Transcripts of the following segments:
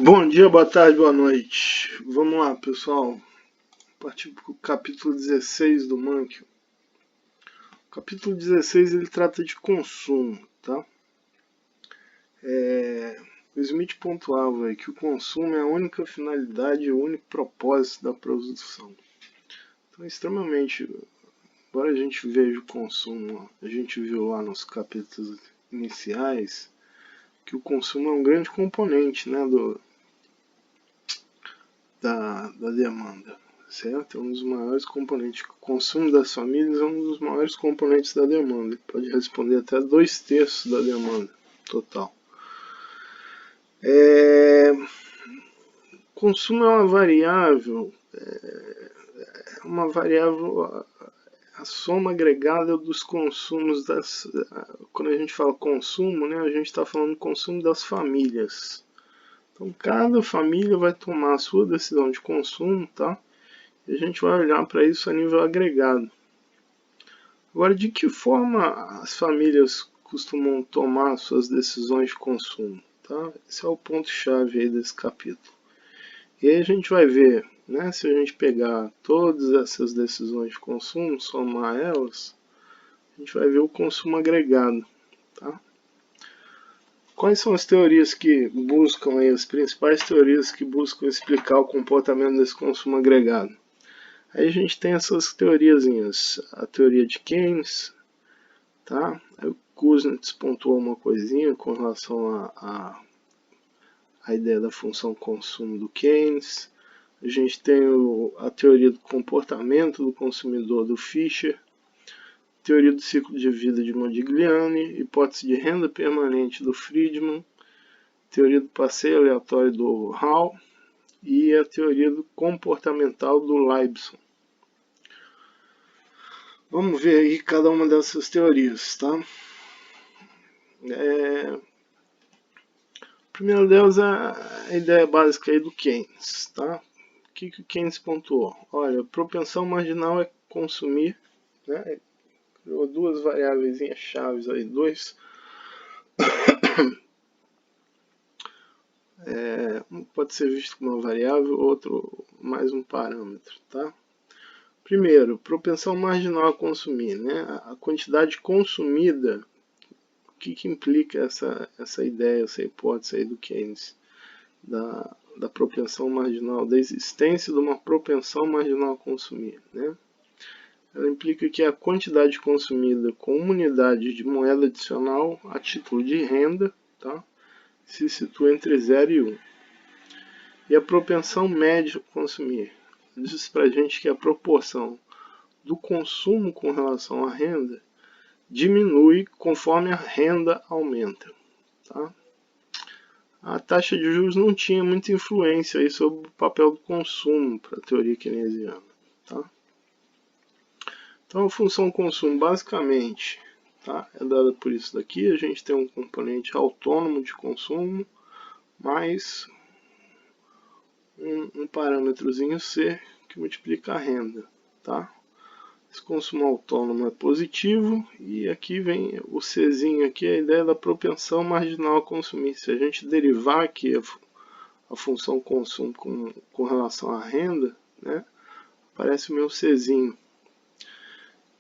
Bom dia, boa tarde, boa noite. Vamos lá, pessoal. Partir para o capítulo 16 do Monkey. O capítulo 16 ele trata de consumo, tá? O Smith pontuava que o consumo é a única finalidade e o único propósito da produção. Então, extremamente, embora a gente veja o consumo, a gente viu lá nos capítulos iniciais que o consumo é um grande componente, né, da demanda, certo? É um dos maiores componentes. O consumo das famílias é um dos maiores componentes da demanda. Ele pode responder até 2/3 da demanda total. Consumo é uma variável, a soma agregada dos consumos quando a gente fala consumo, né, a gente está falando do consumo das famílias. Então, cada família vai tomar a sua decisão de consumo, tá? E a gente vai olhar para isso a nível agregado. Agora, de que forma as famílias costumam tomar suas decisões de consumo? Tá? Esse é o ponto-chave aí desse capítulo. E aí a gente vai ver, né, se a gente pegar todas essas decisões de consumo, somar elas, a gente vai ver o consumo agregado. Tá? Quais são as teorias que buscam, aí, as principais teorias que buscam explicar o comportamento desse consumo agregado? Aí a gente tem essas teoriazinhas, a teoria de Keynes, tá? Aí o Kuznets pontuou uma coisinha com relação a ideia da função consumo do Keynes. A gente tem a teoria do comportamento do consumidor do Fisher, teoria do ciclo de vida de Modigliani, hipótese de renda permanente do Friedman, teoria do passeio aleatório do Hall e a teoria do comportamental do Leibson. Vamos ver aí cada uma dessas teorias, tá? A primeira delas é a ideia básica aí do Keynes, tá? O que o Keynes pontuou? Olha, a propensão marginal é consumir, né? Criou duas variáveis chaves aí, um pode ser visto como uma variável, outro mais um parâmetro, tá? Primeiro, propensão marginal a consumir, né? A quantidade consumida. O que implica essa ideia, essa hipótese aí do Keynes da propensão marginal, da existência de uma propensão marginal a consumir, né? Ela implica que a quantidade consumida com uma unidade de moeda adicional a título de renda, tá, se situa entre 0 e 1. E a propensão média a consumir diz para a gente que a proporção do consumo com relação à renda diminui conforme a renda aumenta. Tá? A taxa de juros não tinha muita influência aí sobre o papel do consumo para a teoria keynesiana. Tá? Então a função consumo basicamente, tá, é dada por isso daqui. A gente tem um componente autônomo de consumo mais um parâmetrozinho C que multiplica a renda. Tá? Esse consumo autônomo é positivo e aqui vem o Czinho, aqui é a ideia da propensão marginal a consumir. Se a gente derivar aqui a função consumo com relação à renda, né, aparece o meu Czinho,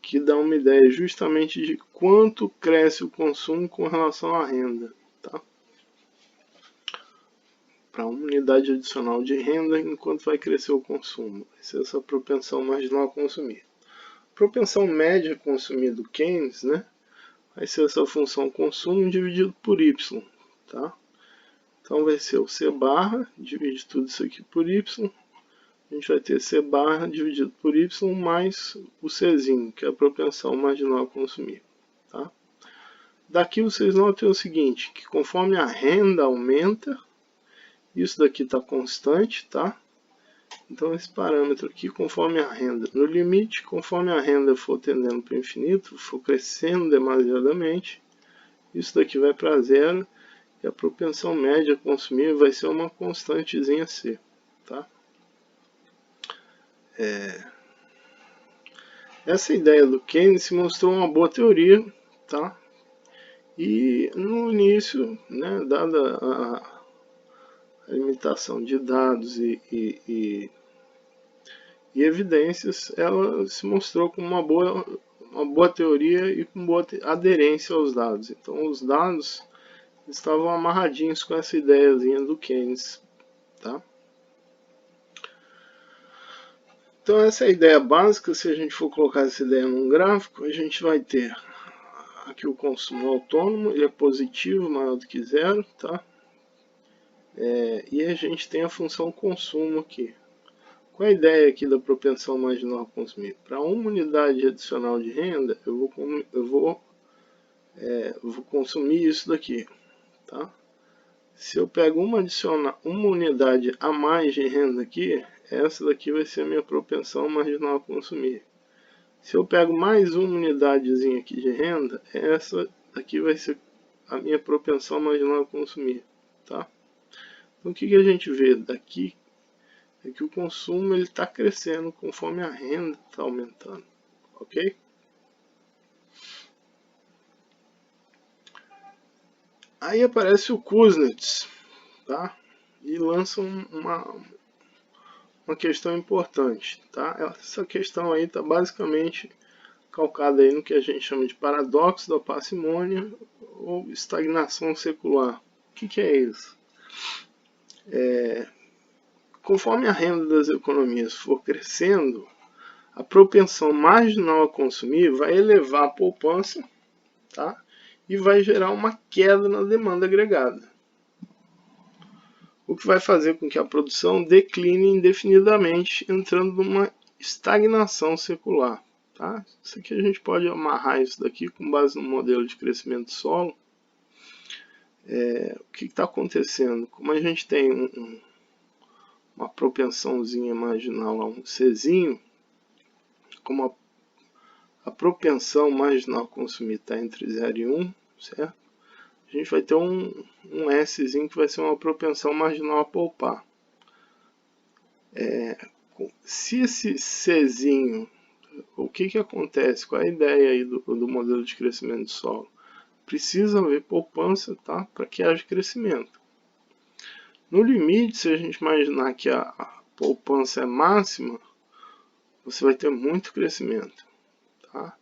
que dá uma ideia justamente de quanto cresce o consumo com relação à renda. Tá? Para uma unidade adicional de renda, enquanto vai crescer o consumo. Essa é essa propensão marginal a consumir. Propensão média a consumir do Keynes, né, vai ser essa função consumo dividido por y. Tá? Então vai ser o C barra, divide tudo isso aqui por y. A gente vai ter C barra dividido por y mais o Czinho, que é a propensão marginal a consumir. Tá? Daqui vocês notam o seguinte, que conforme a renda aumenta, isso daqui está constante, tá? Então esse parâmetro aqui, conforme a renda, no limite, conforme a renda for tendendo para o infinito, for crescendo demasiadamente, isso daqui vai para zero e a propensão média a consumir vai ser uma constantezinha C. Tá? Essa ideia do Keynes se mostrou uma boa teoria, tá? E no início, né, dada a limitação de dados e evidências, ela se mostrou como uma boa teoria e com boa aderência aos dados. Então os dados estavam amarradinhos com essa ideiazinha do Keynes, tá? Então essa é a ideia básica. Se a gente for colocar essa ideia num gráfico, a gente vai ter aqui o consumo autônomo, ele é positivo, maior do que zero, tá? E a gente tem a função consumo aqui. Qual é a ideia aqui da propensão marginal a consumir? Para uma unidade adicional de renda, eu vou consumir isso daqui, tá? Se eu pego uma unidade a mais de renda aqui, essa daqui vai ser a minha propensão marginal a consumir. Se eu pego mais uma unidadezinha aqui de renda, essa daqui vai ser a minha propensão marginal a consumir, tá? Então o que a gente vê daqui é que o consumo está crescendo conforme a renda está aumentando, ok? Aí aparece o Kuznets, tá? E lança uma questão importante, tá? Essa questão aí está basicamente calcada aí no que a gente chama de paradoxo da parcimônia ou estagnação secular. O que é isso? Conforme a renda das economias for crescendo, a propensão marginal a consumir vai elevar a poupança, tá? E vai gerar uma queda na demanda agregada, o que vai fazer com que a produção decline indefinidamente, entrando numa estagnação secular. Tá? Isso aqui a gente pode amarrar isso daqui com base no modelo de crescimento do solo. O que está acontecendo? Como a gente tem uma propensãozinha marginal lá, um Czinho, como a propensão marginal a consumir está entre 0 e 1, certo? A gente vai ter um Szinho que vai ser uma propensão marginal a poupar. Se esse Czinho, o que acontece? Qual é a ideia aí do modelo de crescimento do solo? Precisa haver poupança, tá? Para que haja crescimento. No limite, se a gente imaginar que a poupança é máxima, você vai ter muito crescimento, tá?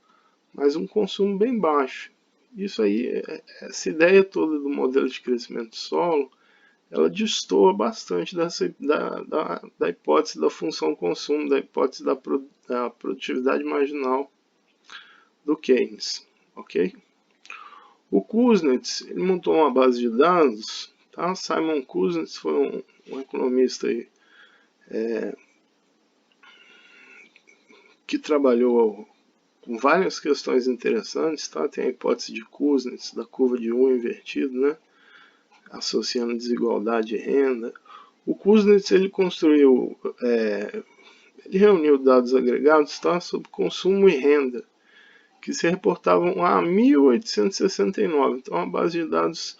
Mas um consumo bem baixo. Isso aí, essa ideia toda do modelo de crescimento do solo, ela destoa bastante da hipótese da função consumo, da hipótese da produtividade marginal do Keynes, ok? O Kuznets, ele montou uma base de dados, tá? Simon Kuznets foi um economista aí, que trabalhou com várias questões interessantes, tá? Tem a hipótese de Kuznets, da curva de U invertido, né? Associando desigualdade e renda. O Kuznets, ele construiu, ele reuniu dados agregados, tá? Sobre consumo e renda, que se reportavam a 1869. Então, a base de dados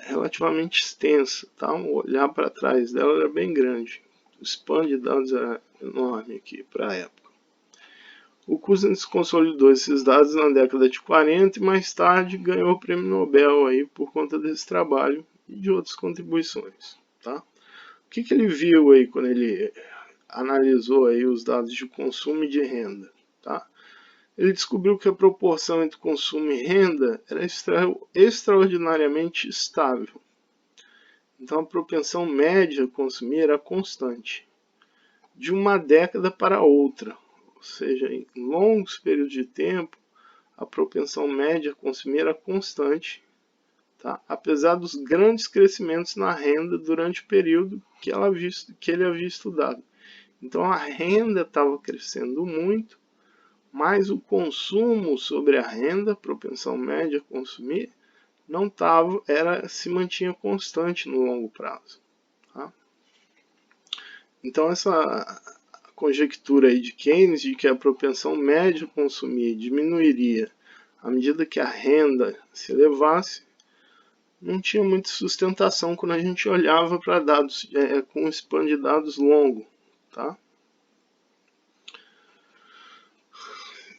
relativamente extensa, tá? Um olhar para trás dela era bem grande. O span de dados era enorme aqui para a época. O Kuznets consolidou esses dados na década de 40 e mais tarde ganhou o prêmio Nobel aí por conta desse trabalho e de outras contribuições, tá? O que ele viu aí quando ele analisou aí os dados de consumo e de renda, tá? Ele descobriu que a proporção entre consumo e renda era extraordinariamente estável. Então a propensão média a consumir era constante, de uma década para outra. Ou seja, em longos períodos de tempo, a propensão média a consumir era constante, tá? Apesar dos grandes crescimentos na renda durante o período que ele havia estudado. Então a renda estava crescendo muito, mas o consumo sobre a renda, a propensão média a consumir, não estava, se mantinha constante no longo prazo. Tá? Então essa conjectura aí de Keynes de que a propensão média a consumir diminuiria à medida que a renda se elevasse, não tinha muita sustentação quando a gente olhava para dados com um span de dados longo, tá?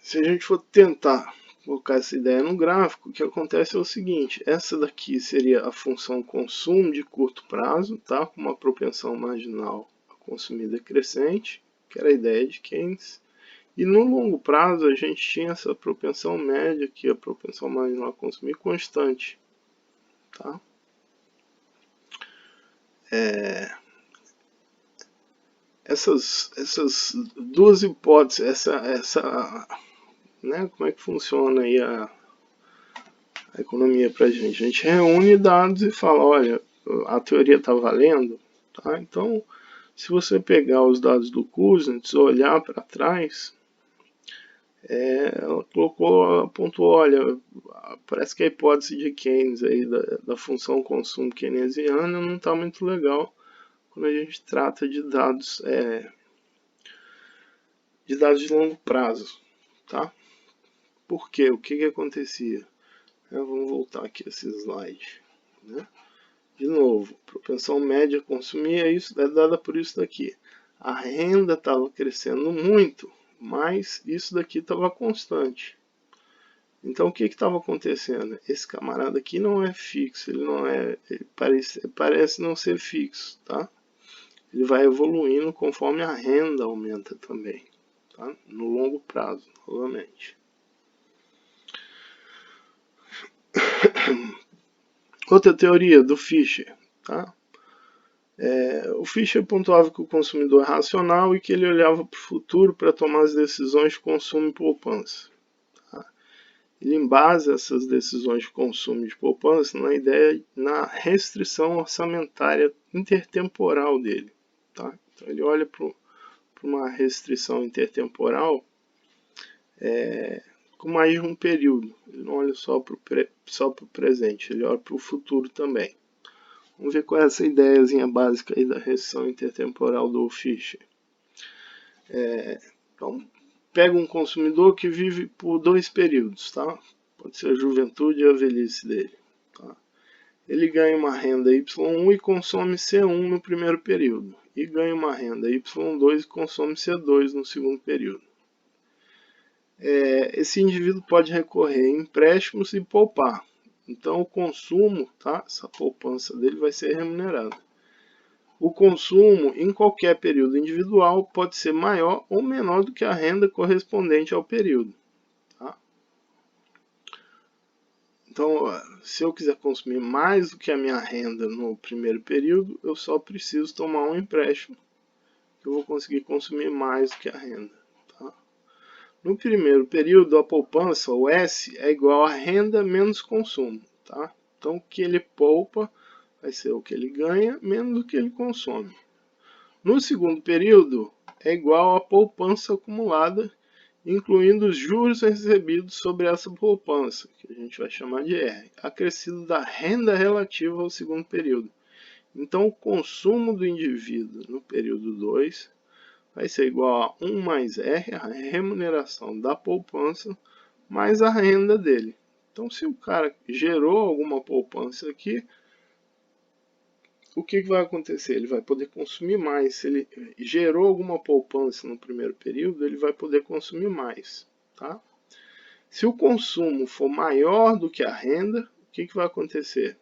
Se a gente for tentar colocar essa ideia no gráfico, o que acontece é o seguinte, essa daqui seria a função consumo de curto prazo, tá? Com uma propensão marginal a consumir decrescente, que era a ideia de Keynes. E no longo prazo a gente tinha essa propensão média, que é a propensão marginal a consumir constante, tá? Essas duas hipóteses, né, como é que funciona aí a economia para a gente? A gente reúne dados e fala, olha, a teoria está valendo, tá? Então, se você pegar os dados do Kuznets, olhar para trás, ela apontou, olha, parece que a hipótese de Keynes aí da função consumo keynesiana não está muito legal quando a gente trata de dados de longo prazo, tá? Por quê? O que acontecia? Vamos voltar aqui a esse slide, né? De novo, propensão média a consumir é dada por isso daqui. A renda estava crescendo muito, mas isso daqui estava constante. Então o que estava acontecendo? Esse camarada aqui não é fixo, ele parece não ser fixo, tá? Ele vai evoluindo conforme a renda aumenta também, tá? No longo prazo, novamente. Outra teoria do Fischer, tá? O Fischer pontuava que o consumidor é racional e que ele olhava para o futuro para tomar as decisões de consumo e poupança. Tá? Ele embasa essas decisões de consumo e de poupança na restrição orçamentária intertemporal dele. Tá? Então ele olha para uma restrição intertemporal com mais de um período. Ele não olha só para o presente, ele olha para o futuro também. Vamos ver qual é essa ideiazinha básica aí da restrição intertemporal do Fischer. Então, pega um consumidor que vive por 2 períodos, tá? Pode ser a juventude e a velhice dele. Tá? Ele ganha uma renda Y1 e consome C1 no primeiro período. E ganha uma renda Y2 e consome C2 no segundo período. Esse indivíduo pode recorrer a empréstimos e poupar. Então o consumo, tá? Essa poupança dele vai ser remunerada. O consumo em qualquer período individual pode ser maior ou menor do que a renda correspondente ao período. Tá? Então, se eu quiser consumir mais do que a minha renda no primeiro período, eu só preciso tomar um empréstimo, que eu vou conseguir consumir mais do que a renda. Tá? No primeiro período, a poupança, o S, é igual a renda menos consumo. Tá? Então, o que ele poupa vai ser o que ele ganha menos do que ele consome. No segundo período, é igual à poupança acumulada, incluindo os juros recebidos sobre essa poupança, que a gente vai chamar de R, acrescido da renda relativa ao segundo período. Então, o consumo do indivíduo no período 2 vai ser igual a 1 mais R, a remuneração da poupança, mais a renda dele. Então, se o cara gerou alguma poupança aqui, o que vai acontecer? Ele vai poder consumir mais. Se ele gerou alguma poupança no primeiro período, ele vai poder consumir mais. Tá? Se o consumo for maior do que a renda, o que vai acontecer?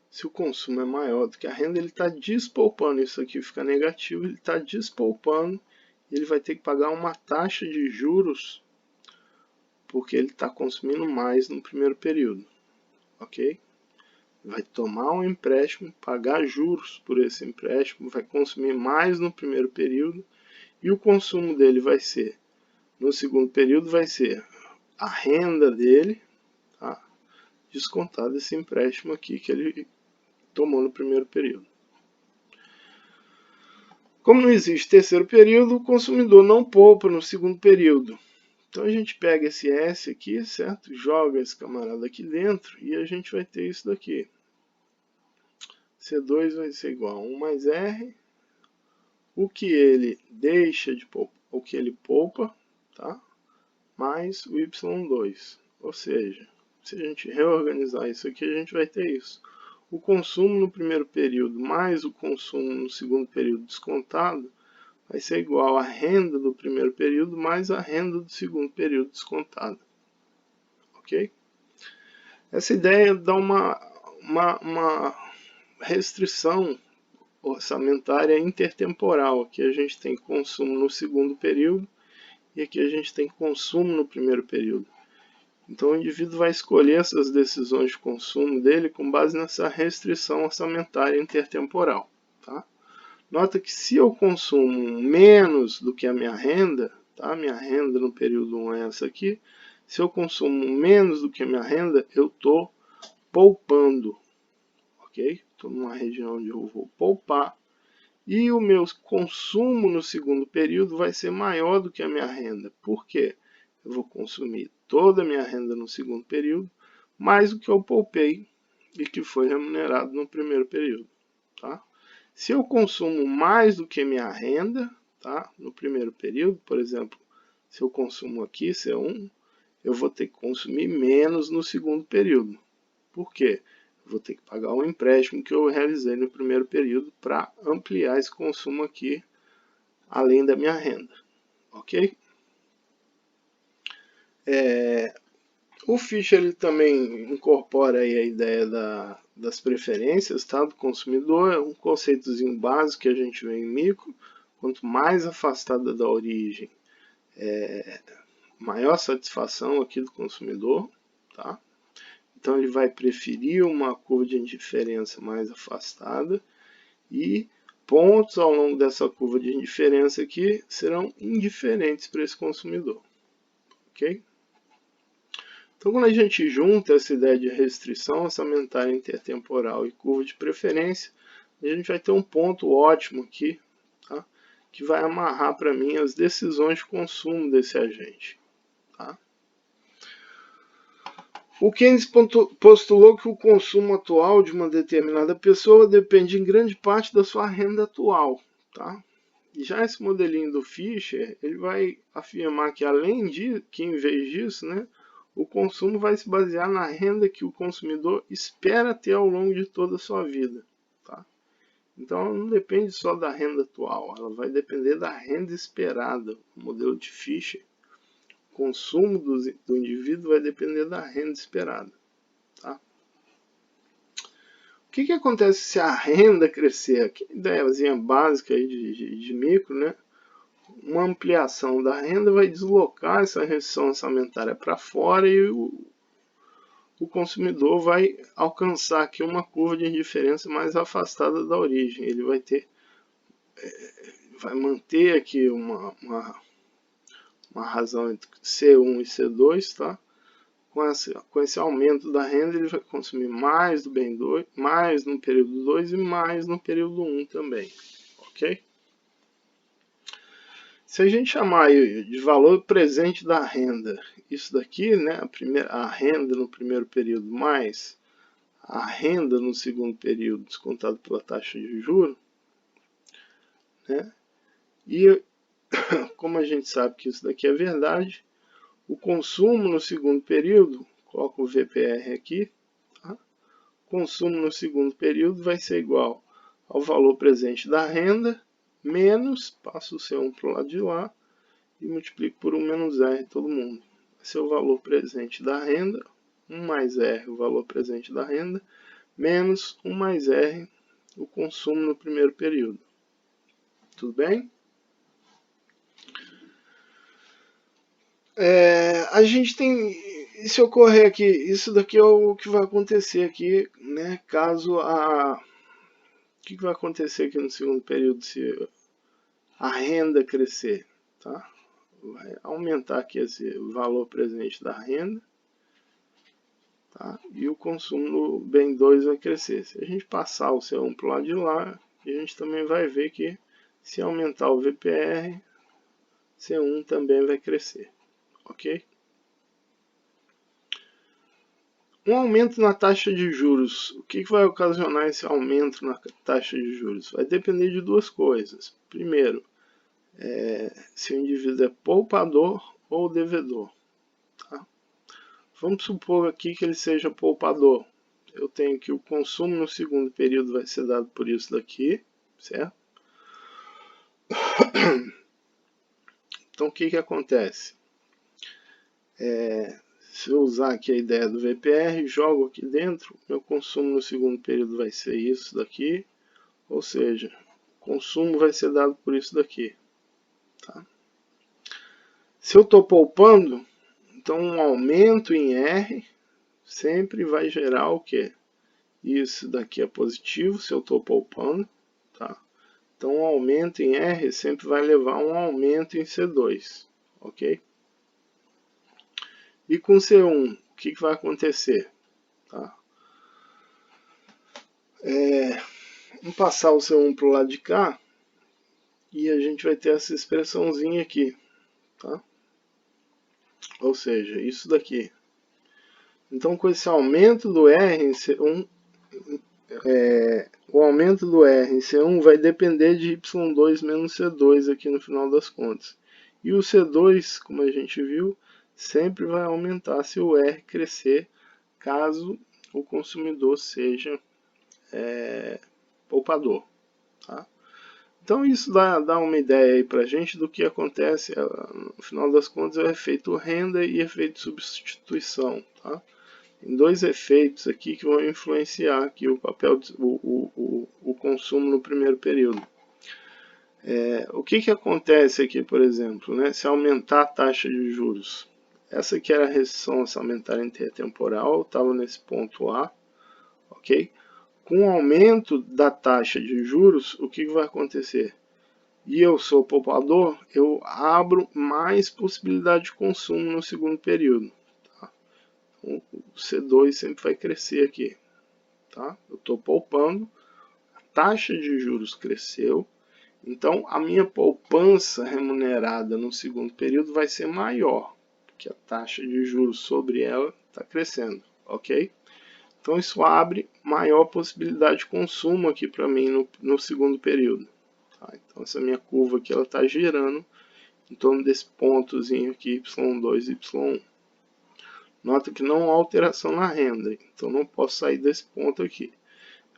Se o consumo é maior do que a renda, ele está despoupando. Isso aqui fica negativo, ele está despoupando. Ele vai ter que pagar uma taxa de juros porque ele está consumindo mais no primeiro período. Ok? Vai tomar um empréstimo, pagar juros por esse empréstimo, vai consumir mais no primeiro período e o consumo dele vai ser, no segundo período, vai ser a renda dele, tá? Descontado esse empréstimo aqui que ele tomou no primeiro período. Como não existe terceiro período, o consumidor não poupa no segundo período. Então a gente pega esse S aqui, certo? Joga esse camarada aqui dentro e a gente vai ter isso daqui. C2 vai ser igual a 1 mais R, o que ele deixa de poupar, o que ele poupa, tá? Mais o Y2. Ou seja, se a gente reorganizar isso aqui, a gente vai ter isso. O consumo no primeiro período mais o consumo no segundo período descontado vai ser igual à renda do primeiro período mais a renda do segundo período descontada. Ok? Essa ideia dá uma restrição orçamentária intertemporal. Aqui a gente tem consumo no segundo período e aqui a gente tem consumo no primeiro período. Então o indivíduo vai escolher essas decisões de consumo dele com base nessa restrição orçamentária intertemporal. Tá? Nota que se eu consumo menos do que a minha renda, tá? Minha renda no período 1 é essa aqui, se eu consumo menos do que a minha renda, eu estou poupando, ok? Estou numa região onde eu vou poupar, e o meu consumo no segundo período vai ser maior do que a minha renda. Por quê? Eu vou consumir toda a minha renda no segundo período, mais do que eu poupei e que foi remunerado no primeiro período. Tá? Se eu consumo mais do que minha renda, tá? No primeiro período, por exemplo, se eu consumo aqui C1, eu vou ter que consumir menos no segundo período. Por quê? Eu vou ter que pagar um empréstimo que eu realizei no primeiro período para ampliar esse consumo aqui, além da minha renda. Ok? O Fischer ele também incorpora aí a ideia das preferências, tá, do consumidor. É um conceitozinho básico que a gente vê em micro. Quanto mais afastada da origem, maior satisfação aqui do consumidor. Tá? Então ele vai preferir uma curva de indiferença mais afastada e pontos ao longo dessa curva de indiferença aqui serão indiferentes para esse consumidor. Ok? Então, quando a gente junta essa ideia de restrição orçamentária intertemporal e curva de preferência, a gente vai ter um ponto ótimo aqui, tá? Que vai amarrar para mim as decisões de consumo desse agente. Tá? O Keynes postulou que o consumo atual de uma determinada pessoa depende em grande parte da sua renda atual. Tá? E já esse modelinho do Fischer, ele vai afirmar que que em vez disso, né, o consumo vai se basear na renda que o consumidor espera ter ao longo de toda a sua vida. Tá? Então ela não depende só da renda atual, ela vai depender da renda esperada. O modelo de Fischer, o consumo do indivíduo vai depender da renda esperada. Tá? O que acontece se a renda crescer? Aqui é ideiazinha básica aí de micro, né? Uma ampliação da renda vai deslocar essa restrição orçamentária para fora e o consumidor vai alcançar aqui uma curva de indiferença mais afastada da origem. Ele vai manter aqui uma razão entre C1 e C2, tá? Com esse aumento da renda, ele vai consumir mais do bem 2, mais no período 2 e mais no período 1 também, ok? Se a gente chamar de valor presente da renda, isso daqui, né, a renda no primeiro período mais a renda no segundo período descontado pela taxa de juros, né, e como a gente sabe que isso daqui é verdade, o consumo no segundo período, coloco o VPR aqui, tá? O consumo no segundo período vai ser igual ao valor presente da renda, menos, passo o C1 para o lado de lá, e multiplico por 1 menos R todo mundo. Vai ser o valor presente da renda, 1 mais R, o valor presente da renda, menos 1 mais R, o consumo no primeiro período. Tudo bem? A gente tem, se ocorrer aqui, isso daqui é o que vai acontecer aqui, né? Caso o que vai acontecer aqui no segundo período se a renda crescer, tá? Vai aumentar aqui esse valor presente da renda, tá? E o consumo no bem 2 vai crescer. Se a gente passar o C1 para o lado de lá, a gente também vai ver que se aumentar o VPR, C1 também vai crescer, ok? Um aumento na taxa de juros. O que vai ocasionar esse aumento na taxa de juros? Vai depender de duas coisas. Primeiro, se o indivíduo é poupador ou devedor. Tá? Vamos supor aqui que ele seja poupador. Eu tenho que o consumo no segundo período vai ser dado por isso daqui, certo? Então o que acontece? Se eu usar aqui a ideia do VPR, jogo aqui dentro, meu consumo no segundo período vai ser isso daqui, ou seja, o consumo vai ser dado por isso daqui. Tá? Se eu estou poupando, então um aumento em R sempre vai gerar o quê? Isso daqui é positivo se eu estou poupando. Tá? Então um aumento em R sempre vai levar a um aumento em C2. Ok? E com C1, o que vai acontecer? Tá? Vamos passar o C1 para o lado de cá e a gente vai ter essa expressãozinha aqui. Tá? Ou seja, isso daqui. Então, com esse aumento do R em C1, o aumento do R em C1 vai depender de Y2 menos C2 aqui no final das contas. E o C2, como a gente viu, sempre vai aumentar se o R crescer, caso o consumidor seja poupador. Tá? Então isso dá uma ideia aí pra gente do que acontece, no final das contas, é o efeito renda e efeito substituição. Tá? Tem dois efeitos aqui que vão influenciar aqui o papel, o consumo no primeiro período. O que acontece aqui, por exemplo, né, se aumentar a taxa de juros? Essa aqui era a restrição orçamentária intertemporal, estava nesse ponto A, ok? Com o aumento da taxa de juros, o que vai acontecer? E eu sou poupador, eu abro mais possibilidade de consumo no segundo período. Tá? Então, o C2 sempre vai crescer aqui. Tá? Eu estou poupando, a taxa de juros cresceu, então a minha poupança remunerada no segundo período vai ser maior, porque a taxa de juros sobre ela está crescendo, ok? Então isso abre maior possibilidade de consumo aqui para mim no segundo período. Tá? Então essa minha curva aqui ela está girando em torno desse pontozinho aqui, Y2 e Y1. Nota que não há alteração na renda, então não posso sair desse ponto aqui.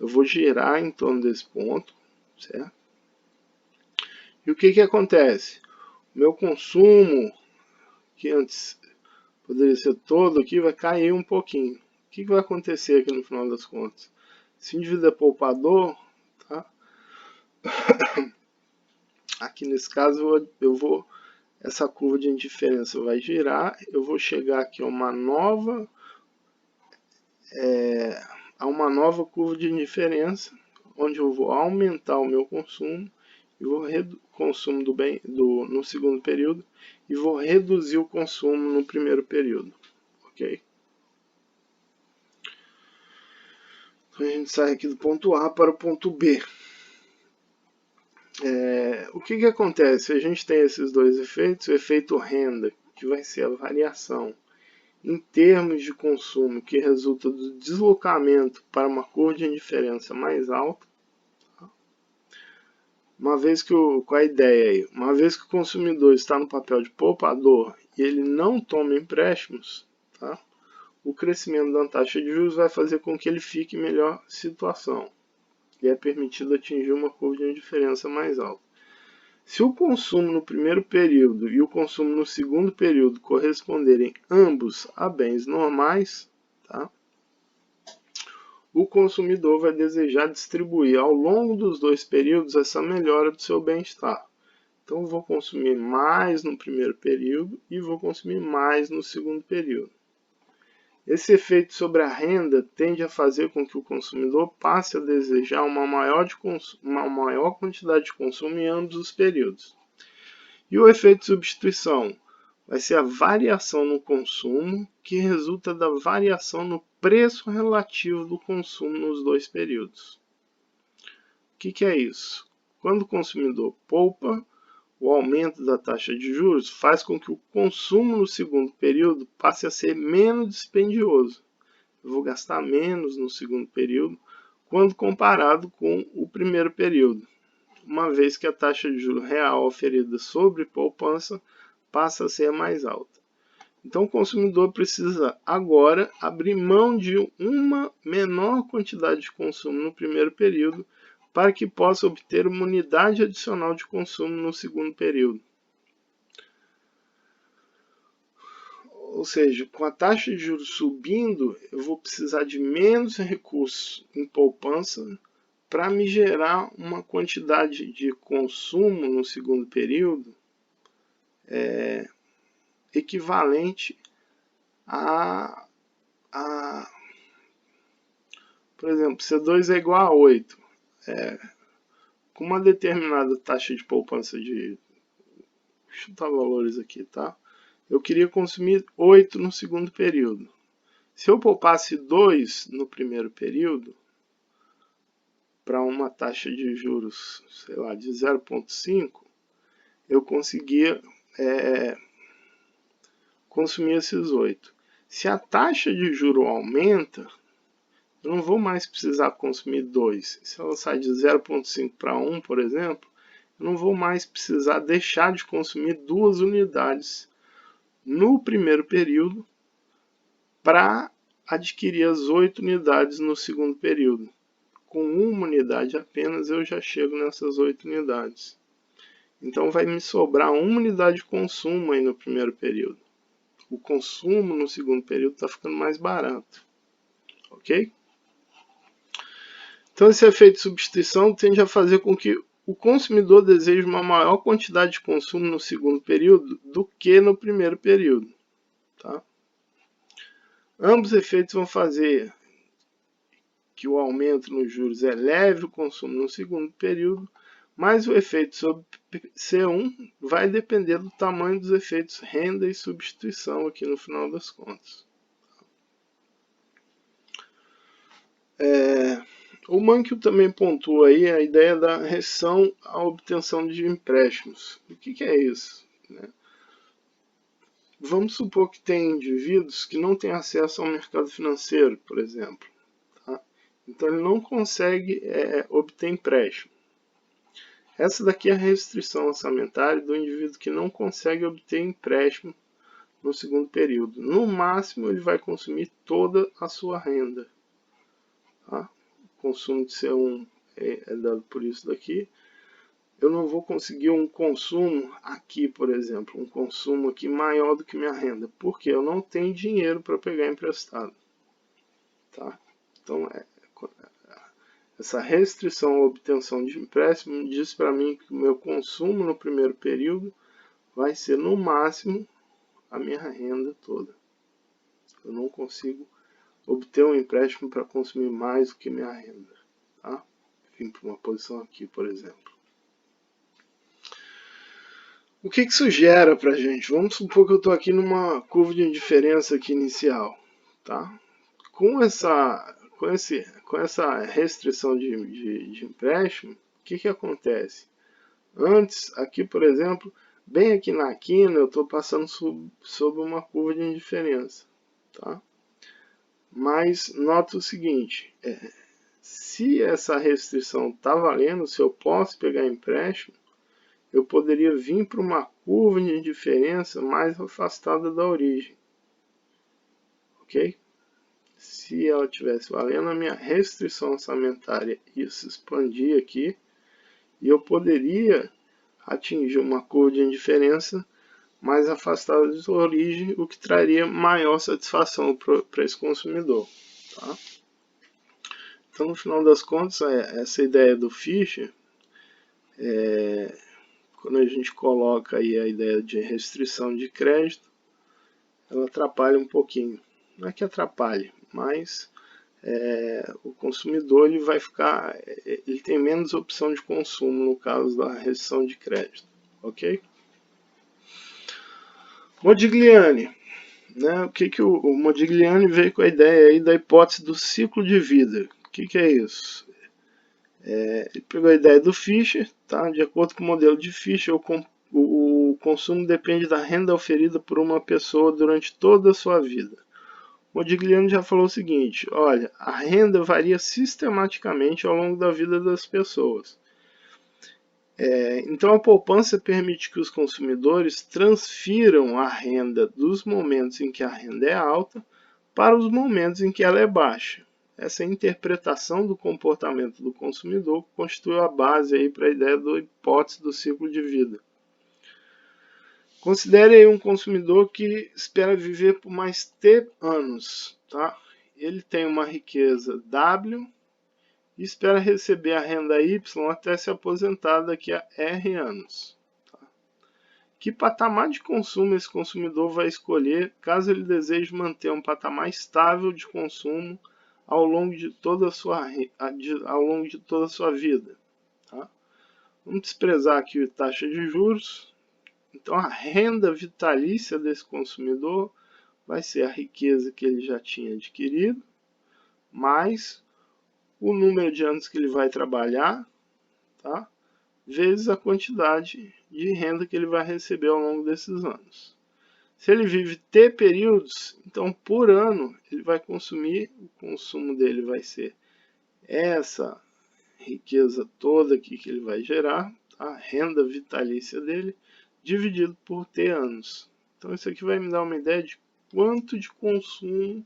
Eu vou girar em torno desse ponto, certo? E o que acontece? O meu consumo, que antes poderia ser todo aqui, vai cair um pouquinho. O que vai acontecer aqui no final das contas? Se o indivíduo é poupador, tá? Aqui nesse caso essa curva de indiferença vai girar, eu vou chegar aqui a uma nova curva de indiferença, onde eu vou aumentar o meu consumo e vou consumo no segundo período e vou reduzir o consumo no primeiro período, ok? Então a gente sai aqui do ponto A para o ponto B. O que acontece? A gente tem esses dois efeitos, o efeito renda, que vai ser a variação em termos de consumo que resulta do deslocamento para uma curva de indiferença mais alta. Uma vez que com a ideia aí, uma vez que o consumidor está no papel de poupador e ele não toma empréstimos, tá? O crescimento da taxa de juros vai fazer com que ele fique em melhor situação e é permitido atingir uma curva de indiferença mais alta. Se o consumo no primeiro período e o consumo no segundo período corresponderem ambos a bens normais, tá? O consumidor vai desejar distribuir ao longo dos dois períodos essa melhora do seu bem-estar. Então, eu vou consumir mais no primeiro período e vou consumir mais no segundo período. Esse efeito sobre a renda tende a fazer com que o consumidor passe a desejar uma maior quantidade de consumo em ambos os períodos. E o efeito de substituição vai ser a variação no consumo que resulta da variação no preço relativo do consumo nos dois períodos. O que é isso? Quando o consumidor poupa, o aumento da taxa de juros faz com que o consumo no segundo período passe a ser menos dispendioso. Eu vou gastar menos no segundo período quando comparado com o primeiro período, uma vez que a taxa de juros real oferida sobre poupança passa a ser mais alta. Então o consumidor precisa agora abrir mão de uma menor quantidade de consumo no primeiro período para que possa obter uma unidade adicional de consumo no segundo período. Ou seja, com a taxa de juros subindo, eu vou precisar de menos recursos em poupança para me gerar uma quantidade de consumo no segundo período equivalente a, por exemplo, C2 é igual a 8. Com uma determinada taxa de poupança de... Deixa eu chutar valores aqui, tá? Eu queria consumir 8 no segundo período. Se eu poupasse 2 no primeiro período, para uma taxa de juros, sei lá, de 0,5, eu conseguia consumir esses 8. Se a taxa de juro aumenta, eu não vou mais precisar consumir 2. Se ela sai de 0,5 para 1, por exemplo, eu não vou mais precisar deixar de consumir 2 unidades no primeiro período para adquirir as 8 unidades no segundo período. Com uma unidade apenas eu já chego nessas 8 unidades. Então vai me sobrar uma unidade de consumo aí no primeiro período. O consumo no segundo período está ficando mais barato. Ok? Então esse efeito de substituição tende a fazer com que o consumidor deseje uma maior quantidade de consumo no segundo período do que no primeiro período. Tá? Ambos efeitos vão fazer que o aumento nos juros eleve o consumo no segundo período, mas o efeito sobre C1 vai depender do tamanho dos efeitos renda e substituição aqui no final das contas. O Mankiw também pontua aí a ideia da restrição à obtenção de empréstimos. O que é isso? Vamos supor que tem indivíduos que não têm acesso ao mercado financeiro, por exemplo. Então ele não consegue obter empréstimo. Essa daqui é a restrição orçamentária do indivíduo que não consegue obter empréstimo no segundo período. No máximo ele vai consumir toda a sua renda. Tá? O consumo de C1 é dado por isso daqui. Eu não vou conseguir um consumo aqui, por exemplo, um consumo aqui maior do que minha renda, porque eu não tenho dinheiro para pegar emprestado. Tá? Então essa restrição à obtenção de empréstimo diz para mim que o meu consumo no primeiro período vai ser no máximo a minha renda toda. Eu não consigo obter um empréstimo para consumir mais do que minha renda. Tá? Vim para uma posição aqui, por exemplo. O que isso gera para a gente? Vamos supor que eu estou aqui numa curva de indiferença aqui inicial. Tá? Com essa restrição de empréstimo, o que acontece? Antes, aqui por exemplo, bem aqui na quina, eu estou passando sobre uma curva de indiferença. Tá? Mas nota o seguinte, se essa restrição está valendo, se eu posso pegar empréstimo, eu poderia vir para uma curva de indiferença mais afastada da origem. Ok? Se ela estivesse valendo, a minha restrição orçamentária ia se expandir aqui e eu poderia atingir uma curva de indiferença mais afastada da origem, o que traria maior satisfação para esse consumidor. Tá? Então, no final das contas, essa ideia do Fisher, quando a gente coloca aí a ideia de restrição de crédito, ela atrapalha um pouquinho. Não é que atrapalhe, mas o consumidor ele tem menos opção de consumo no caso da restrição de crédito, ok? Modigliani, né? O que o Modigliani veio com a ideia aí da hipótese do ciclo de vida? O que é isso? Ele pegou a ideia do Fisher, tá? De acordo com o modelo de Fisher, o consumo depende da renda oferida por uma pessoa durante toda a sua vida. Modigliani já falou o seguinte, olha, a renda varia sistematicamente ao longo da vida das pessoas. Então a poupança permite que os consumidores transfiram a renda dos momentos em que a renda é alta para os momentos em que ela é baixa. essa interpretação do comportamento do consumidor constitui a base para a ideia da hipótese do ciclo de vida. Considere aí um consumidor que espera viver por mais T anos. Tá? Ele tem uma riqueza W e espera receber a renda Y até se aposentar daqui a R anos. Tá? Que patamar de consumo esse consumidor vai escolher caso ele deseje manter um patamar estável de consumo ao longo de toda a sua vida? Tá? Vamos desprezar aqui a taxa de juros. Então, a renda vitalícia desse consumidor vai ser a riqueza que ele já tinha adquirido, mais o número de anos que ele vai trabalhar, tá? Vezes a quantidade de renda que ele vai receber ao longo desses anos. Se ele vive T períodos, então por ano ele vai consumir, o consumo dele vai ser essa riqueza toda aqui que ele vai gerar, a renda vitalícia dele, dividido por T anos. Então isso aqui vai me dar uma ideia de quanto de consumo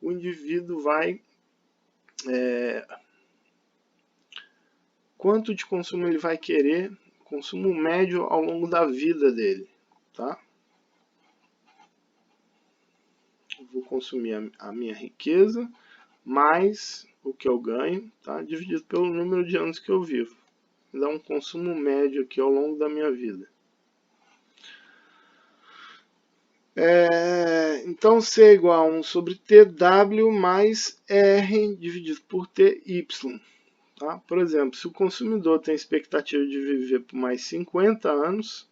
o indivíduo vai... quanto de consumo ele vai querer, consumo médio ao longo da vida dele. Tá? Eu vou consumir a minha riqueza, mais o que eu ganho, tá? Dividido pelo número de anos que eu vivo. Me dá um consumo médio aqui ao longo da minha vida. Então, C é igual a 1 sobre TW mais R dividido por TY. Tá? Por exemplo, se o consumidor tem expectativa de viver por mais 50 anos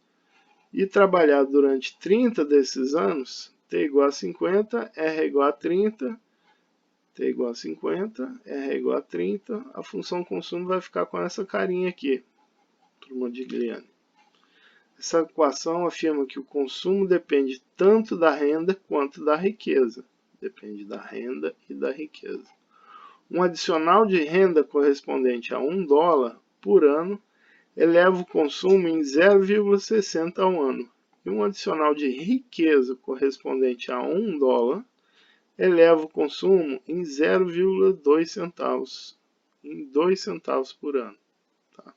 e trabalhar durante 30 desses anos, T igual a 50, R é igual a 30, T igual a 50, R é igual a 30, a função consumo vai ficar com essa carinha aqui, por Modigliani. Essa equação afirma que o consumo depende tanto da renda quanto da riqueza. Depende da renda e da riqueza. Um adicional de renda correspondente a $1 por ano eleva o consumo em 0,60 ao ano. E um adicional de riqueza correspondente a $1 eleva o consumo em 0,2 centavos, em 2 centavos por ano. Tá?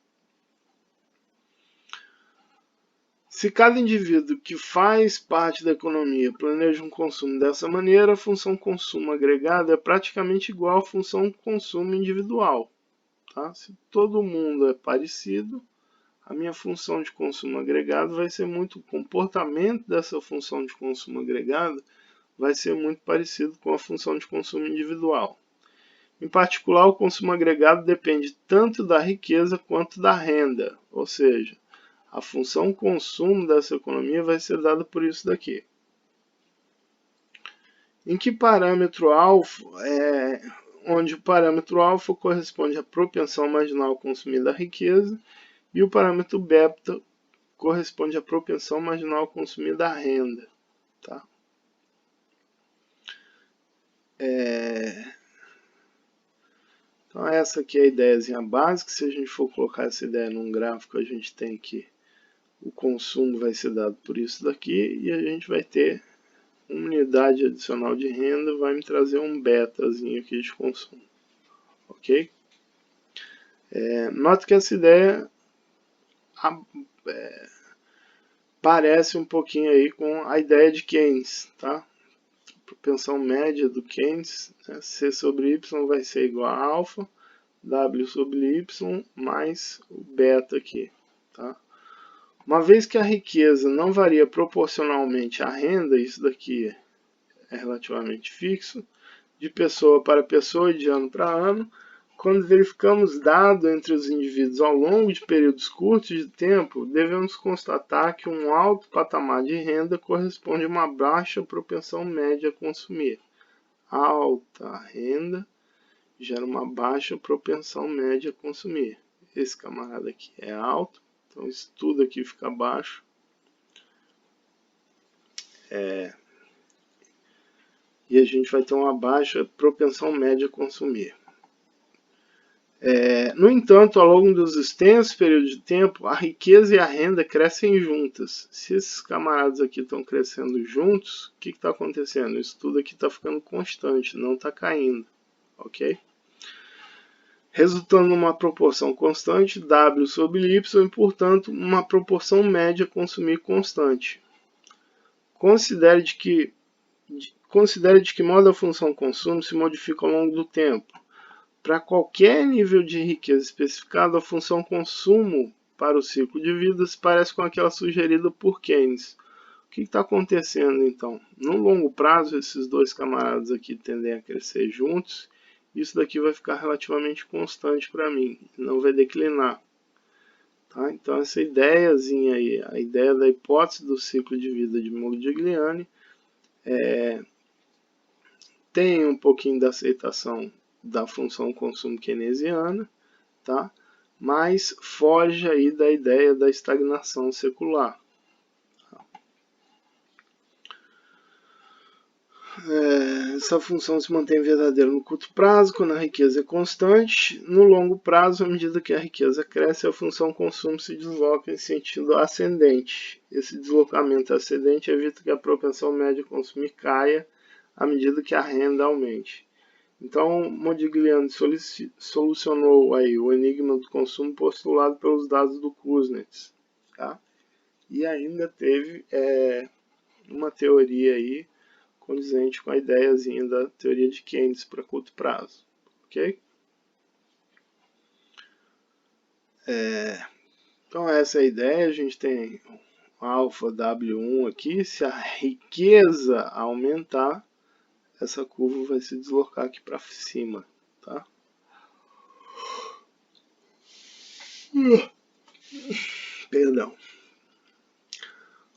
Se cada indivíduo que faz parte da economia planeja um consumo dessa maneira, a função consumo agregado é praticamente igual à função consumo individual. Tá? Se todo mundo é parecido, a minha função de consumo agregado vai ser muito... O comportamento dessa função de consumo agregado vai ser muito parecido com a função de consumo individual. Em particular, o consumo agregado depende tanto da riqueza quanto da renda, ou seja, a função consumo dessa economia vai ser dada por isso daqui. Em que parâmetro alfa, onde o parâmetro alfa corresponde à propensão marginal a consumir da riqueza e o parâmetro beta corresponde à propensão marginal a consumir da renda. Tá? Então essa aqui é a ideiazinha básica. Se a gente for colocar essa ideia num gráfico, a gente tem que o consumo vai ser dado por isso daqui e a gente vai ter uma unidade adicional de renda, vai me trazer um betazinho aqui de consumo. Ok? Note que essa ideia parece um pouquinho aí com a ideia de Keynes, tá? Propensão média do Keynes, né? C sobre Y vai ser igual a alfa, W sobre Y mais o beta aqui, tá? Uma vez que a riqueza não varia proporcionalmente à renda, isso daqui é relativamente fixo, de pessoa para pessoa e de ano para ano, quando verificamos dados entre os indivíduos ao longo de períodos curtos de tempo, devemos constatar que um alto patamar de renda corresponde a uma baixa propensão média a consumir. Alta renda gera uma baixa propensão média a consumir. Esse camarada aqui é alto, então isso tudo aqui fica baixo. E a gente vai ter uma baixa propensão média a consumir. No entanto, ao longo dos extensos períodos de tempo, a riqueza e a renda crescem juntas. Se esses camaradas aqui estão crescendo juntos, o que está acontecendo? Isso tudo aqui está ficando constante, não está caindo. ok? Resultando numa proporção constante, W sobre Y, e, portanto, uma proporção média a consumir constante. Considere de que modo a função consumo se modifica ao longo do tempo. Para qualquer nível de riqueza especificado, a função consumo para o ciclo de vida se parece com aquela sugerida por Keynes. O que está acontecendo então? No longo prazo, esses dois camaradas aqui tendem a crescer juntos. Isso daqui vai ficar relativamente constante para mim, não vai declinar. Tá? Então essa ideiazinha aí, a ideia da hipótese do ciclo de vida de Modigliani, tem um pouquinho da aceitação da função consumo keynesiana, tá? Mas foge aí da ideia da estagnação secular. Essa função se mantém verdadeira no curto prazo, quando a riqueza é constante. No longo prazo, à medida que a riqueza cresce, a função consumo se desloca em sentido ascendente. Esse deslocamento ascendente evita que a propensão média a consumir caia à medida que a renda aumente. Então, Modigliani solucionou aí o enigma do consumo postulado pelos dados do Kuznets. Tá? E ainda teve uma teoria aí condizente com a ideiazinha da teoria de Keynes para curto prazo. Ok? Então essa é a ideia. A gente tem alfa W1 aqui. Se a riqueza aumentar, essa curva vai se deslocar aqui para cima. Tá? Perdão.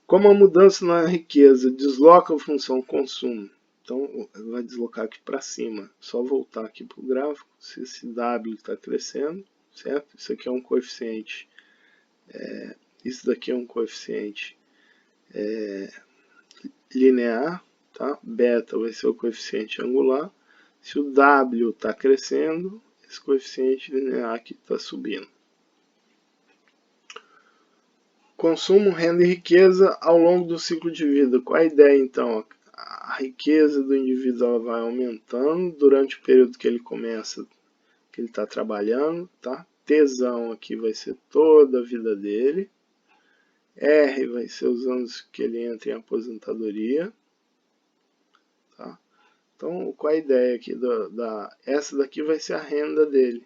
Como a mudança na riqueza desloca a função consumo, então vai deslocar aqui para cima. Só voltar aqui para o gráfico, se esse W está crescendo, certo? Isso aqui é um coeficiente, isso daqui é um coeficiente linear, tá? Beta vai ser o coeficiente angular. Se o W está crescendo, esse coeficiente linear aqui está subindo. Consumo, renda e riqueza ao longo do ciclo de vida. Qual a ideia então? A riqueza do indivíduo ela vai aumentando durante o período que ele começa, que ele está trabalhando, tá? Tesão aqui vai ser toda a vida dele. R vai ser os anos que ele entra em aposentadoria. Tá? Então, qual a ideia aqui? Essa daqui vai ser a renda dele.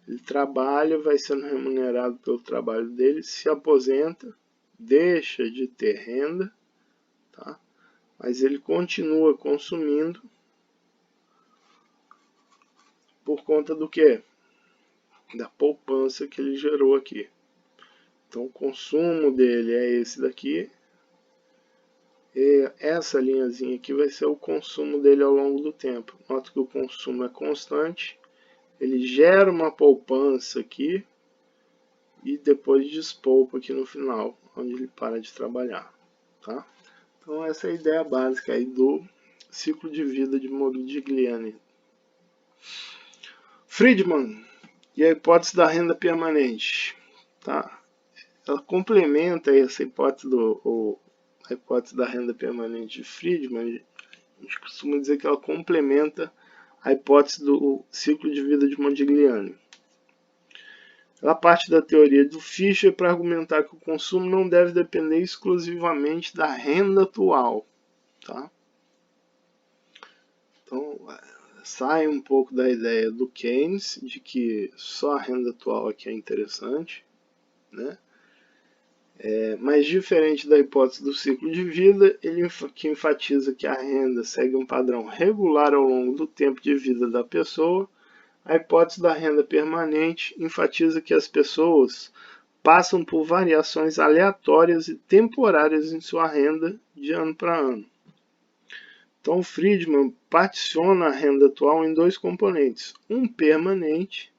Ele trabalha, vai sendo remunerado pelo trabalho dele, se aposenta, deixa de ter renda, tá? Mas ele continua consumindo por conta do quê? Da poupança que ele gerou aqui. Então o consumo dele é esse daqui. E essa linhazinha aqui vai ser o consumo dele ao longo do tempo. Nota que o consumo é constante. Ele gera uma poupança aqui e depois despolpa aqui no final, onde ele para de trabalhar. Tá? Então essa é a ideia básica aí do ciclo de vida de Modigliani. Friedman e a hipótese da renda permanente. Tá? Ela complementa essa hipótese a hipótese da renda permanente de Friedman. A gente costuma dizer que ela complementa a hipótese do ciclo de vida de Modigliani. Ela parte da teoria do Fischer para argumentar que o consumo não deve depender exclusivamente da renda atual. Tá? Então, sai um pouco da ideia do Keynes, de que só a renda atual aqui é interessante, né? Mas diferente da hipótese do ciclo de vida, ele que enfatiza que a renda segue um padrão regular ao longo do tempo de vida da pessoa, a hipótese da renda permanente enfatiza que as pessoas passam por variações aleatórias e temporárias em sua renda de ano para ano. Então, Friedman particiona a renda atual em dois componentes. Um permanente,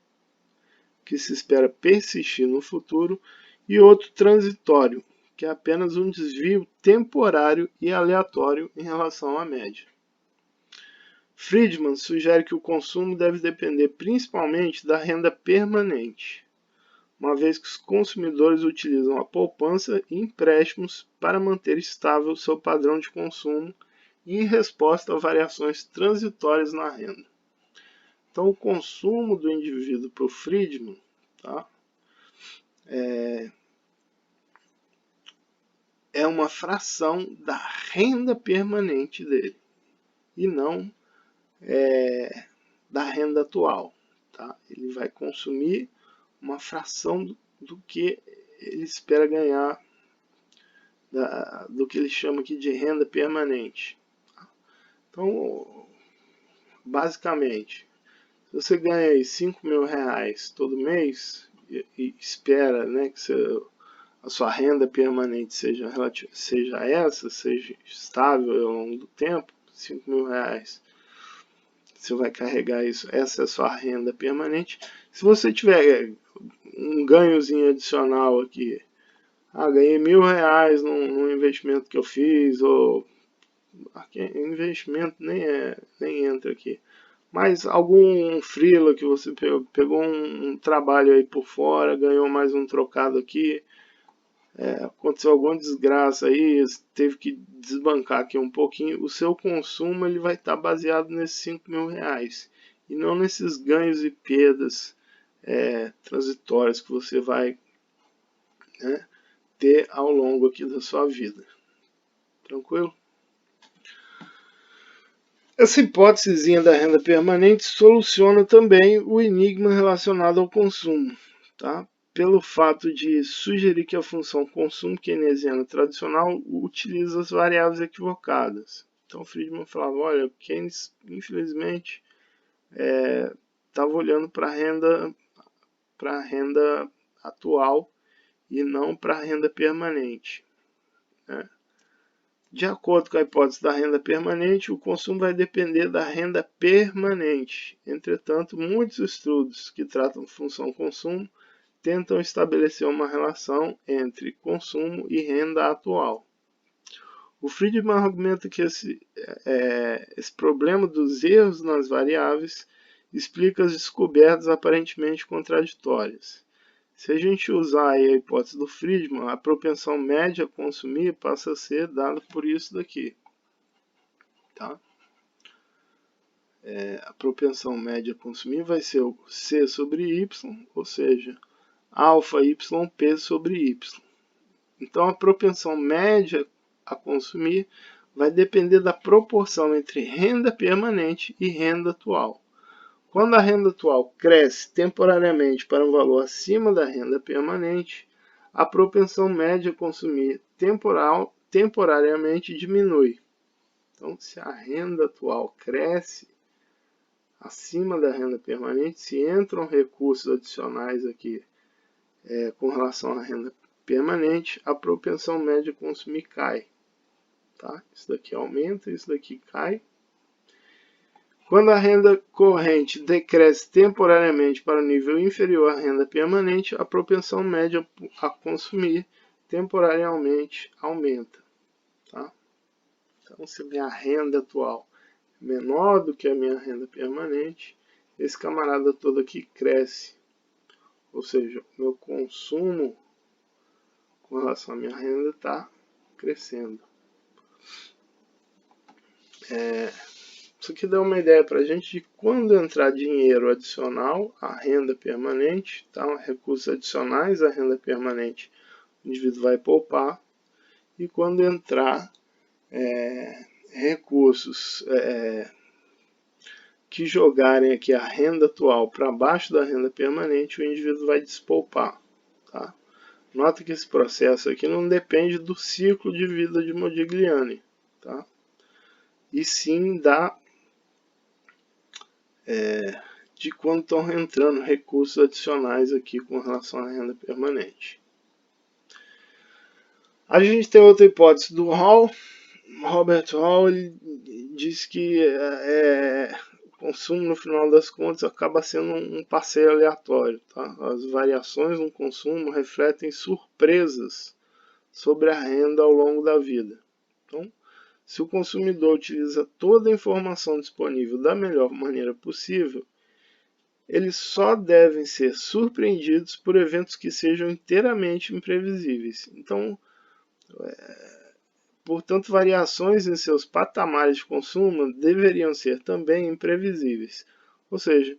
que se espera persistir no futuro, e outro transitório, que é apenas um desvio temporário e aleatório em relação à média. Friedman sugere que o consumo deve depender principalmente da renda permanente, uma vez que os consumidores utilizam a poupança e empréstimos para manter estável seu padrão de consumo em resposta a variações transitórias na renda. Então, o consumo do indivíduo para o Friedman, tá, é uma fração da renda permanente dele e não da renda atual. Tá? Ele vai consumir uma fração do que ele espera ganhar, do que ele chama aqui de renda permanente. Então, basicamente, se você ganha aí 5 mil reais todo mês e espera, né, que a sua renda permanente seja estável ao longo do tempo, 5 mil reais, você vai carregar isso, essa é a sua renda permanente. Se você tiver um ganhozinho adicional aqui, ganhei R$1.000 num investimento que eu fiz, ou aqui, investimento nem entra aqui, mas algum freela que você pegou um trabalho aí por fora, ganhou mais um trocado aqui, aconteceu alguma desgraça aí, teve que desbancar aqui um pouquinho, o seu consumo ele vai estar baseado nesses 5 mil reais e não nesses ganhos e perdas transitórias que você vai, né, ter ao longo aqui da sua vida. Tranquilo? Essa hipótesezinha da renda permanente soluciona também o enigma relacionado ao consumo, tá? Pelo fato de sugerir que a função consumo keynesiana tradicional utiliza as variáveis equivocadas. Então, Friedman falava, olha, Keynes, infelizmente, estava olhando para a renda atual e não para a renda permanente, né? De acordo com a hipótese da renda permanente, o consumo vai depender da renda permanente. Entretanto, muitos estudos que tratam função consumo tentam estabelecer uma relação entre consumo e renda atual. O Friedman argumenta que esse problema dos erros nas variáveis explica as descobertas aparentemente contraditórias. Se a gente usar aí a hipótese do Friedman, a propensão média a consumir passa a ser dada por isso daqui. Tá? A propensão média a consumir vai ser o C sobre Y, ou seja, alfa YP sobre Y. Então, a propensão média a consumir vai depender da proporção entre renda permanente e renda atual. Quando a renda atual cresce temporariamente para um valor acima da renda permanente, a propensão média a consumir temporariamente diminui. Então, se a renda atual cresce acima da renda permanente, se entram recursos adicionais aqui com relação à renda permanente, a propensão média a consumir cai. Tá? Isso daqui aumenta, isso daqui cai. Quando a renda corrente decresce temporariamente para o nível inferior à renda permanente, a propensão média a consumir temporariamente aumenta. Tá? Então, se a minha renda atual é menor do que a minha renda permanente, esse camarada todo aqui cresce. Ou seja, o meu consumo com relação à minha renda está crescendo. Isso aqui dá uma ideia para a gente de quando entrar dinheiro adicional à renda permanente, tá? Recursos adicionais à renda permanente, o indivíduo vai poupar, e quando entrar recursos que jogarem aqui a renda atual para baixo da renda permanente, o indivíduo vai despoupar. Tá? Nota que esse processo aqui não depende do ciclo de vida de Modigliani, tá? E sim de quando estão entrando recursos adicionais aqui com relação à renda permanente. A gente tem outra hipótese do Hall. Robert Hall diz que o consumo, no final das contas, acaba sendo um passeio aleatório. Tá? As variações no consumo refletem surpresas sobre a renda ao longo da vida. Então, se o consumidor utiliza toda a informação disponível da melhor maneira possível, eles só devem ser surpreendidos por eventos que sejam inteiramente imprevisíveis. Então, portanto, variações em seus patamares de consumo deveriam ser também imprevisíveis. Ou seja,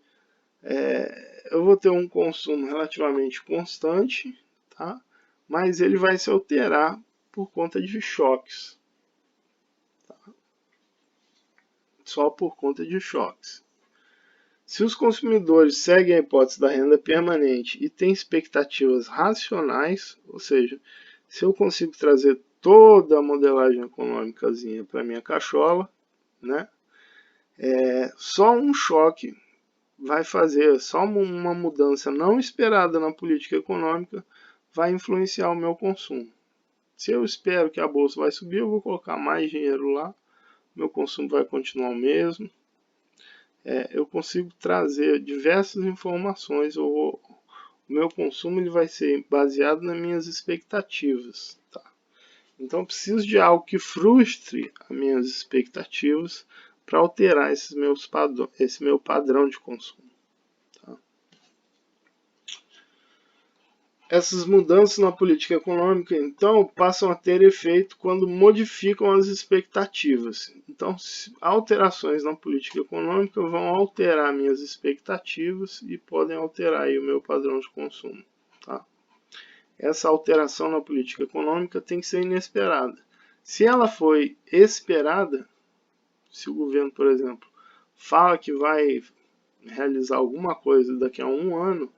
eu vou ter um consumo relativamente constante, tá? Mas ele vai se alterar por conta de choques, tá? Só por conta de choques. Se os consumidores seguem a hipótese da renda permanente e têm expectativas racionais, ou seja, se eu consigo trazer toda a modelagem econômicazinha para minha cachola, né? Só um choque vai fazer, só uma mudança não esperada na política econômica vai influenciar o meu consumo. Se eu espero que a bolsa vai subir, eu vou colocar mais dinheiro lá, meu consumo vai continuar o mesmo. Eu consigo trazer diversas informações, o meu consumo ele vai ser baseado nas minhas expectativas. Tá? Então eu preciso de algo que frustre as minhas expectativas para alterar esse meu padrão de consumo. Tá? Essas mudanças na política econômica, então, passam a ter efeito quando modificam as expectativas. Então, alterações na política econômica vão alterar minhas expectativas e podem alterar aí o meu padrão de consumo. Tá? Essa alteração na política econômica tem que ser inesperada. Se ela foi esperada, se o governo, por exemplo, fala que vai realizar alguma coisa daqui a um ano,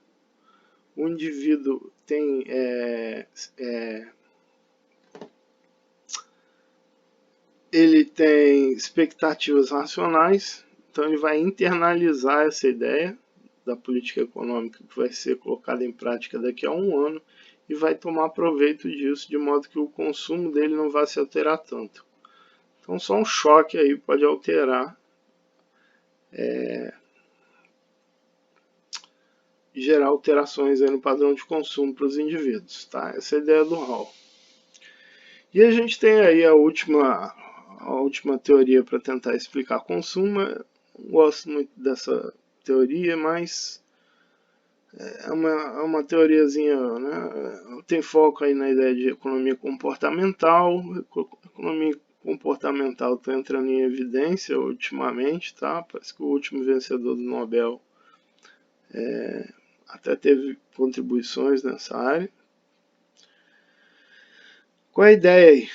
o indivíduo tem ele tem expectativas racionais, então ele vai internalizar essa ideia da política econômica que vai ser colocada em prática daqui a um ano e vai tomar proveito disso, de modo que o consumo dele não vai se alterar tanto. Então só um choque aí pode alterar, gerar alterações aí no padrão de consumo para os indivíduos. Tá? Essa é a ideia do Hall. E a gente tem aí a última teoria para tentar explicar consumo. Eu não gosto muito dessa teoria, mas é uma teoriazinha, né? Tem foco aí na ideia de economia comportamental. Economia comportamental está entrando em evidência ultimamente, tá? Parece que o último vencedor do Nobel até teve contribuições nessa área. Qual é a ideia aí?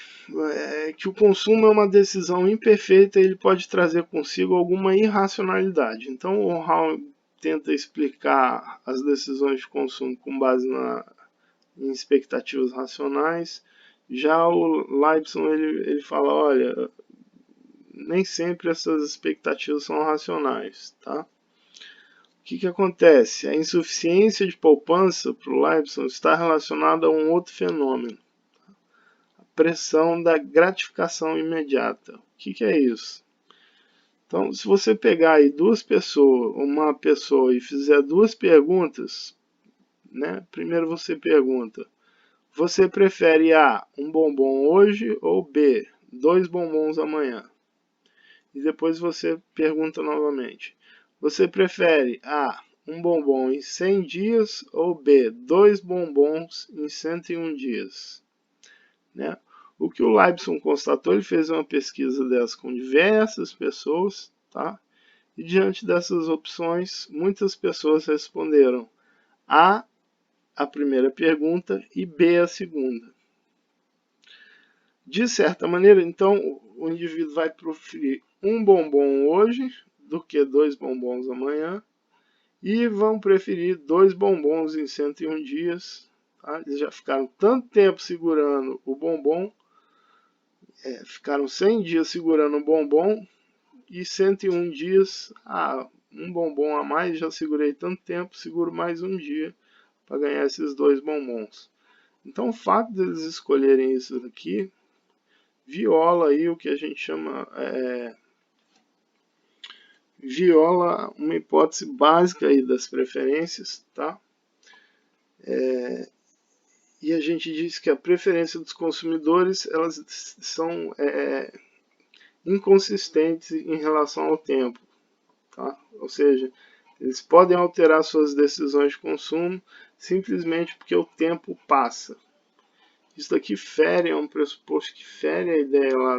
É que o consumo é uma decisão imperfeita e ele pode trazer consigo alguma irracionalidade. Então o Hall tenta explicar as decisões de consumo com base em expectativas racionais. Já o Leibson ele fala, olha, nem sempre essas expectativas são racionais, tá? O que acontece? A insuficiência de poupança para o Leibson está relacionada a um outro fenômeno. Pressão da gratificação imediata. O que é isso? Então, se você pegar aí uma pessoa e fizer duas perguntas, né? Primeiro você pergunta, você prefere A, um bombom hoje ou B, 2 bombons amanhã? E depois você pergunta novamente, você prefere A, um bombom em 100 dias ou B, 2 bombons em 101 dias? Né? O que o Leibson constatou, ele fez uma pesquisa dessa com diversas pessoas, tá? E diante dessas opções, muitas pessoas responderam A primeira pergunta e B a segunda. De certa maneira, então, o indivíduo vai preferir um bombom hoje do que 2 bombons amanhã e vão preferir 2 bombons em 101 dias. Tá? Eles já ficaram tanto tempo segurando o bombom, ficaram 100 dias segurando um bombom e 101 dias, um bombom a mais, já segurei tanto tempo, seguro mais um dia para ganhar esses 2 bombons. Então o fato deles escolherem isso aqui viola aí o que a gente chama, viola uma hipótese básica aí das preferências, tá? E a gente diz que a preferência dos consumidores, elas são inconsistentes em relação ao tempo. Tá? Ou seja, eles podem alterar suas decisões de consumo simplesmente porque o tempo passa. Isso daqui é um pressuposto que fere a ideia lá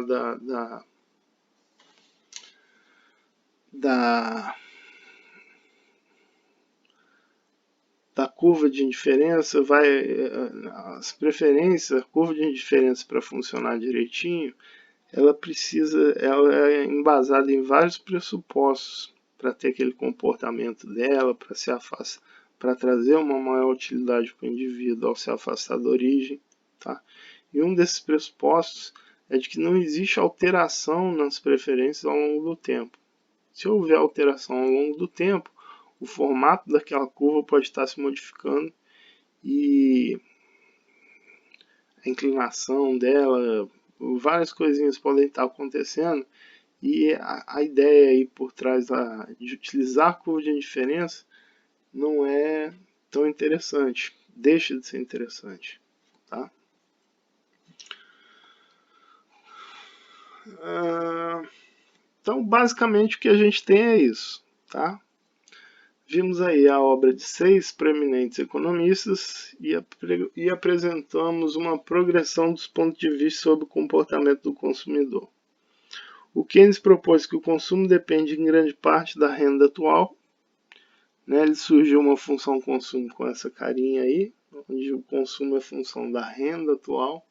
da da curva de indiferença, as preferências, a curva de indiferença para funcionar direitinho, ela é embasada em vários pressupostos para ter aquele comportamento dela, para se afastar, para trazer uma maior utilidade para o indivíduo ao se afastar da origem, tá? E um desses pressupostos é de que não existe alteração nas preferências ao longo do tempo. Se houver alteração ao longo do tempo, o formato daquela curva pode estar se modificando e a inclinação dela, várias coisinhas podem estar acontecendo, e a ideia aí por trás de utilizar a curva de indiferença não é tão interessante, deixa de ser interessante, tá? Então, basicamente o que a gente tem é isso, tá? Vimos aí a obra de 6 preeminentes economistas e apresentamos uma progressão dos pontos de vista sobre o comportamento do consumidor. O Keynes propôs que o consumo depende em grande parte da renda atual. Ele surgiu uma função consumo com essa carinha aí, onde o consumo é função da renda atual.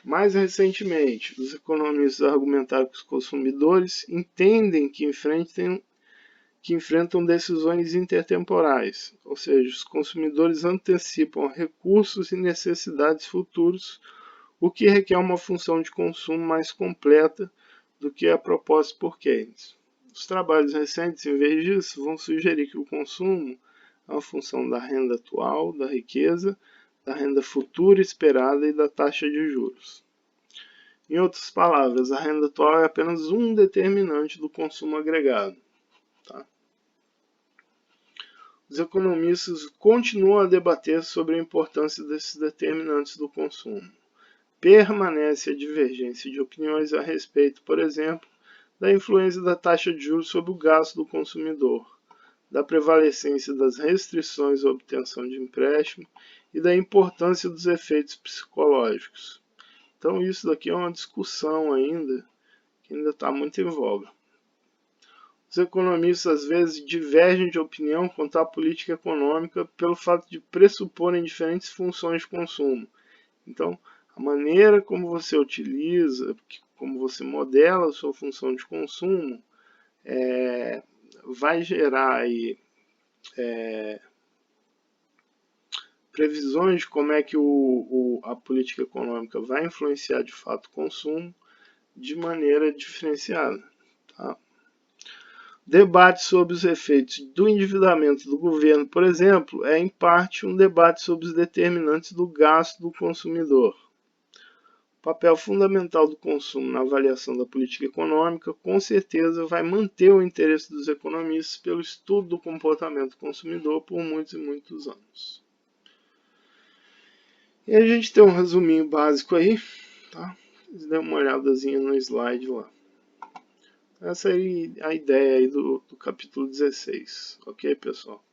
Mais recentemente, os economistas argumentaram que os consumidores entendem que enfrentam decisões intertemporais, ou seja, os consumidores antecipam recursos e necessidades futuros, o que requer uma função de consumo mais completa do que a proposta por Keynes. Os trabalhos recentes, em vez disso, vão sugerir que o consumo é uma função da renda atual, da riqueza, da renda futura esperada e da taxa de juros. Em outras palavras, a renda atual é apenas um determinante do consumo agregado. Tá? Os economistas continuam a debater sobre a importância desses determinantes do consumo. Permanece a divergência de opiniões a respeito, por exemplo, da influência da taxa de juros sobre o gasto do consumidor, da prevalecência das restrições à obtenção de empréstimo e da importância dos efeitos psicológicos. Então isso daqui é uma discussão ainda, que ainda está muito em voga. Os economistas às vezes divergem de opinião quanto à política econômica pelo fato de pressuporem diferentes funções de consumo. Então, a maneira como você utiliza, como você modela a sua função de consumo, vai gerar aí, previsões de como é que a política econômica vai influenciar de fato o consumo de maneira diferenciada. Tá? Debate sobre os efeitos do endividamento do governo, por exemplo, é em parte um debate sobre os determinantes do gasto do consumidor. O papel fundamental do consumo na avaliação da política econômica, com certeza, vai manter o interesse dos economistas pelo estudo do comportamento do consumidor por muitos e muitos anos. E a gente tem um resuminho básico aí, tá? Dê uma olhadazinha no slide lá. Essa é a ideia aí do capítulo 16, ok, pessoal?